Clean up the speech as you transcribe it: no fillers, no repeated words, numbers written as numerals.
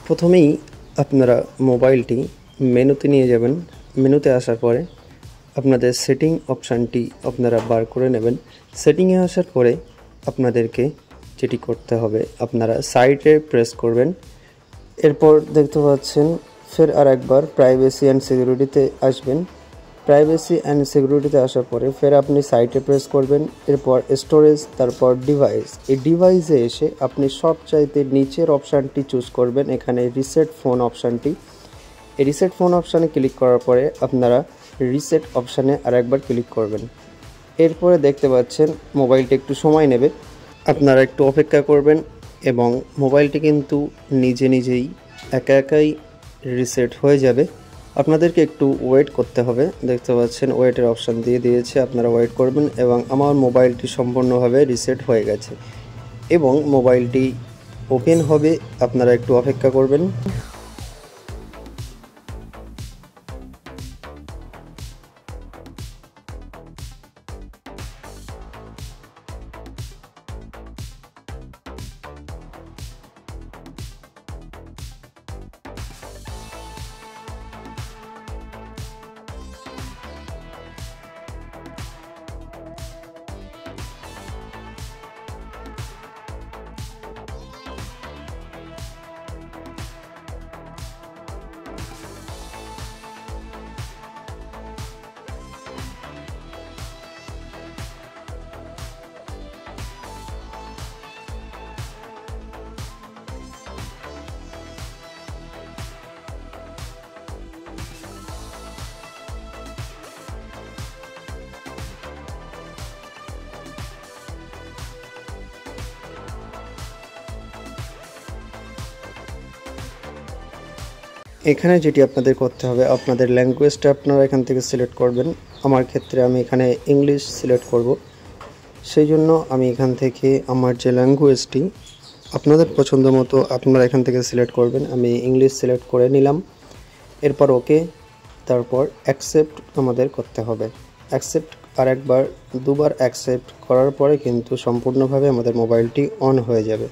প্রথমেই আপনারা মোবাইলটি মেনুতে নিয়ে যাবেন। মেনুতে আসার পরে আপনাদের সেটিং অপশানটি আপনারা বার করে নেবেন। সেটিংয়ে আসার পরে আপনাদেরকে যেটি করতে হবে, আপনারা সাইটে প্রেস করবেন। এরপর দেখতে পাচ্ছেন ফের আর একবার প্রাইভেসি অ্যান্ড সিকিউরিটিতে আসবেন। প্রাইভেসি অ্যান্ড সিকিউরিটিতে আসার পরে ফের আপনি সাইটে প্রেস করবেন। এরপর স্টোরেজ, তারপর ডিভাইস। এই ডিভাইসে এসে আপনি সবচাইতে নিচের অপশানটি চুজ করবেন, এখানে রিসেট ফোন অপশানটি। এই রিসেট ফোন অপশানে ক্লিক করার পরে আপনারা রিসেট অপশানে আর একবার ক্লিক করবেন। এরপরে দেখতে পাচ্ছেন মোবাইলটি একটু সময় নেবে, আপনারা একটু অপেক্ষা করবেন এবং মোবাইলটি কিন্তু নিজেই একাই রিসেট হয়ে যাবে। আপনাদেরকে একটু ওয়েট করতে হবে। দেখতে পাচ্ছেন ওয়েটের অপশান দিয়ে দিয়েছে, আপনারা ওয়েট করবেন এবং আমার মোবাইলটি সম্পূর্ণভাবে রিসেট হয়ে গেছে এবং মোবাইলটি ওপেন হবে। আপনারা একটু অপেক্ষা করবেন। এখানে যেটি আপনাদের করতে হবে, আপনাদের ল্যাঙ্গুয়েজটা আপনারা এখান থেকে সিলেক্ট করবেন। আমার ক্ষেত্রে আমি এখানে ইংলিশ সিলেক্ট করব, সেই জন্য আমি এখান থেকে আমার যে ল্যাঙ্গুয়েজটি আপনাদের পছন্দ মতো আপনারা এখান থেকে সিলেক্ট করবেন। আমি ইংলিশ সিলেক্ট করে নিলাম। এরপর ওকে, তারপর অ্যাকসেপ্ট আমাদের করতে হবে। অ্যাকসেপ্ট আর একবার দুবার অ্যাকসেপ্ট করার পরে কিন্তু সম্পূর্ণভাবে আমাদের মোবাইলটি অন হয়ে যাবে।